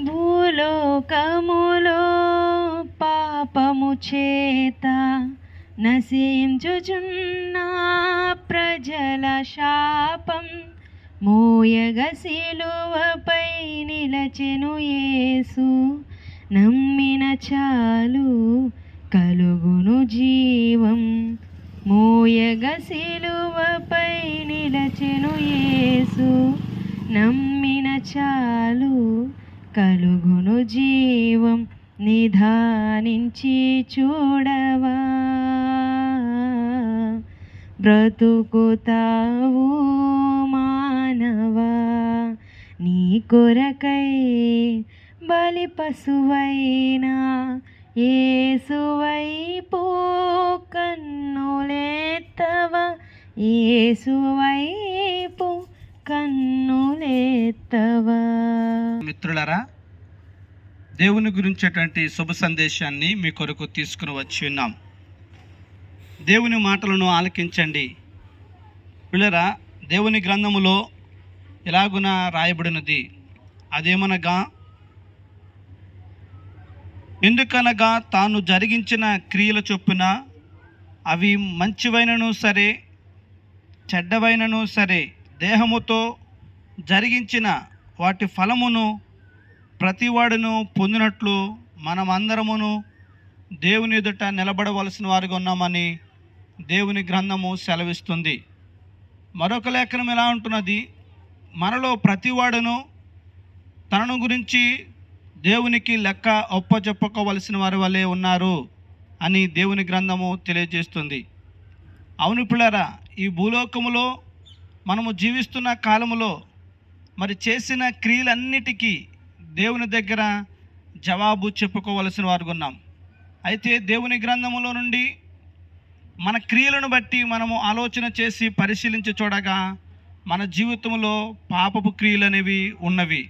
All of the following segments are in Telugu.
భూలోకములో పాపము చేత నశించుచున్న ప్రజల శాపం మోయగ సిలువపై నిలచెను యేసు. నమ్మిన చాలు కలుగును జీవం. మోయగ సిలువపై నిలచెను యేసు. నమ్మిన చాలు కలుగును జీవం. నిధానించి చూడవా, బ్రతుకుతావు మానవా. నీ కొరకై బలి పశువైనా యేసువైపు కన్నులెత్తవా. యేసువైపు కన్నులెత్తవా. మిత్రులారా, దేవుని గురించేటువంటి శుభ సందేశాన్ని మీ కొరకు తీసుకుని వచ్చి ఉన్నాం. దేవుని మాటలను ఆలకించండి. పిల్లరా, దేవుని గ్రంథములో ఎలాగున రాయబడినది, అదేమనగా, ఎందుకనగా తాను జరిగించిన క్రియల చొప్పున అవి మంచివైనను సరే చెడ్డవైనను సరే దేహముతో జరిగించిన వాటి ఫలమును ప్రతివాడును పొందినట్లు మనమందరమును దేవుని ఎదుట నిలబడవలసిన వారిగా ఉన్నామని దేవుని గ్రంథము సెలవిస్తుంది. మరొక లేఖనం ఎలా ఉంటున్నది, మనలో ప్రతివాడును తనను గురించి దేవునికి లెక్క ఒప్పచెప్పుకోవలసిన వారి వలె ఉన్నారు అని దేవుని గ్రంథము తెలియజేస్తుంది. అవును పిల్లరా, ఈ భూలోకములో మనము జీవిస్తున్న కాలములో మరి చేసిన క్రియలన్నిటికీ దేవుని దగ్గర జవాబు చెప్పుకోవలసిన వారు ఉన్నాం. అయితే దేవుని గ్రంథములో నుండి మన క్రియలను బట్టి మనము ఆలోచన చేసి పరిశీలించి చూడగా మన జీవితంలో పాపపు క్రియలు అనేవి ఉన్నవి.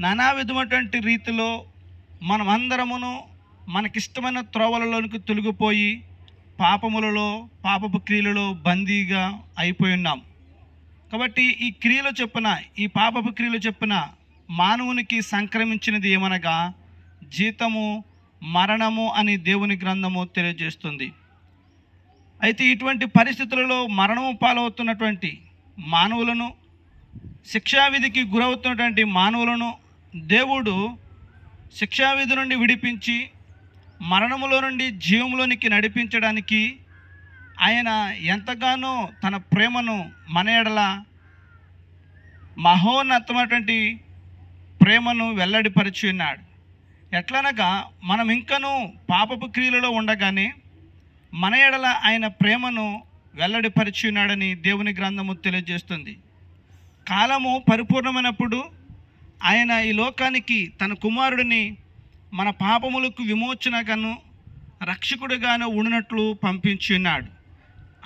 నానా విధమైనటువంటి రీతిలో మనమందరమును మనకిష్టమైన త్రోవలలోనికి తొలగిపోయి పాపములలో పాపపు క్రియలలో బందీగా అయిపోయి ఉన్నాం. కాబట్టి ఈ క్రియలు చొప్పున, ఈ పాపపు క్రియలు చొప్పున మానవునికి సంక్రమించినది ఏమనగా జీతము మరణము అని దేవుని గ్రంథము తెలియజేస్తుంది. అయితే ఇటువంటి పరిస్థితులలో మరణము పాలవుతున్నటువంటి మానవులను, శిక్షావిధికి గురవుతున్నటువంటి మానవులను దేవుడు శిక్షావిధి నుండి విడిపించి మరణములో నుండి జీవంలోనికి నడిపించడానికి ఆయన ఎంతగానో తన ప్రేమను మన ఎడల మహోన్నతమైనటువంటి ప్రేమను వెల్లడిపరిచి ఉన్నాడు. ఎట్లనగా మనం ఇంకనూ పాపపు క్రియలలో ఉండగానే మన ఎడల ఆయన ప్రేమను వెల్లడిపరిచి ఉన్నాడని దేవుని గ్రంథము తెలియజేస్తుంది. కాలము పరిపూర్ణమైనప్పుడు ఆయన ఈ లోకానికి తన కుమారుడిని మన పాపములకు విమోచనగాను రక్షకుడిగాను ఉండినట్లు పంపించి ఉన్నాడు.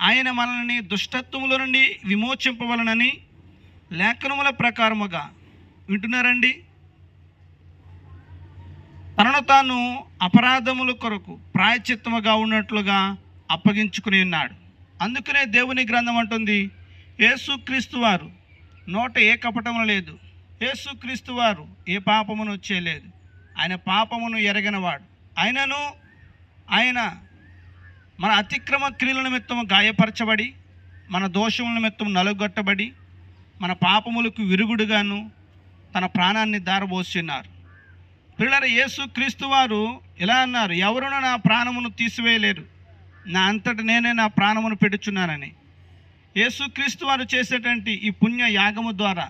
ఆయన మనల్ని దుష్టత్వముల నుండి విమోచింపవలనని లేఖనముల ప్రకారముగా, వింటున్నారండి, తనను తాను అపరాధముల కొరకు ప్రాయశ్చిత్తముగా ఉన్నట్లుగా అప్పగించుకుని ఉన్నాడు. అందుకనే దేవుని గ్రంథం అంటుంది, యేసుక్రీస్తు వారు నోట ఏ కపటము లేదు, యేసుక్రీస్తు వారు ఏ పాపమును చేయలేదు, ఆయన పాపమును ఎరగనవాడు. ఆయనను ఆయన మన అతిక్రమ క్రియల నిమిత్తము గాయపరచబడి, మన దోషముల నిమిత్తము నలుగొట్టబడి, మన పాపములకు విరుగుడుగాను తన ప్రాణాన్ని దారబోసిన్నారు. పిల్లలు, యేసుక్రీస్తు వారు ఇలా అన్నారు, ఎవరునూ నా ప్రాణమును తీసివేయలేరు, నా అంతట నేనే నా ప్రాణమును పెడుచున్నానని. యేసుక్రీస్తు వారు చేసేటువంటి ఈ పుణ్య యాగము ద్వారా,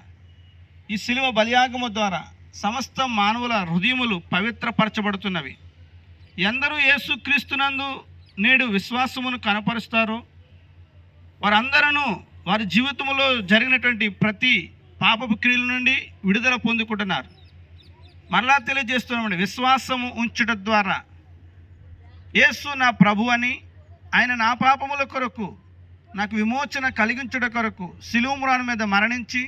ఈ శిలువ బలియాగము ద్వారా సమస్త మానవుల హృదయములు పవిత్రపరచబడుతున్నవి. ఎందరూ యేసుక్రీస్తునందు నేడు విశ్వాసమును కనపరుస్తారో వారందరూ వారి జీవితంలో జరిగినటువంటి ప్రతి పాపపు క్రియల నుండి విడుదల పొందుకుంటున్నారు. మరలా తెలియజేస్తున్నామండి, విశ్వాసము ఉంచుట ద్వారా యేసు నా ప్రభు అని, ఆయన నా పాపముల కొరకు నాకు విమోచన కలిగించుట కొరకు శిలువ మీద మరణించి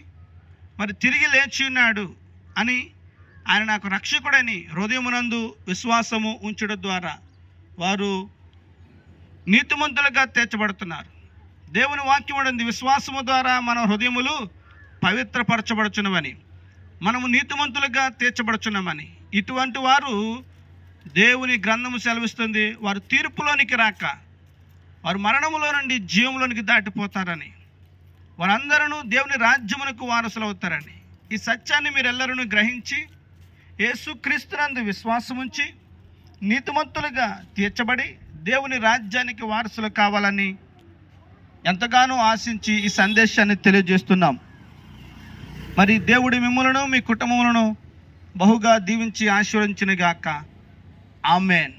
మరి తిరిగి లేచి ఉన్నాడు అని, ఆయన నాకు రక్షకుడని హృదయమునందు విశ్వాసము ఉంచడం ద్వారా వారు నీతిమంతులుగా తీర్చబడుతున్నారు. దేవుని వాక్యం ఉంది, విశ్వాసము ద్వారా మన హృదయములు పవిత్రపరచబడుచున్నవని. మనము నీతిమంతులుగా తీర్చబడుచున్నామని. ఇటువంటి వారు దేవుని గ్రంథము సెలవిస్తుంది, వారు తీర్పులోనికి రాక వారు మరణములో నుండి జీవంలోనికి దాటిపోతారని, వారందరూ దేవుని రాజ్యమునకు వారసులు అవుతారని. ఈ సత్యాన్ని మీరెల్లరూ గ్రహించి యేసుక్రీస్తునందు విశ్వాసముంచి నీతిమంతులుగా తీర్చబడి దేవుని రాజ్యానికి వారసులు కావాలని ఎంతగానో ఆశించి ఈ సందేశాన్ని తెలియజేస్తున్నాం. మరి దేవుడి మిమ్ములను మీ కుటుంబములను బహుగా దీవించి ఆశీర్వదించును గాక. ఆమేన్.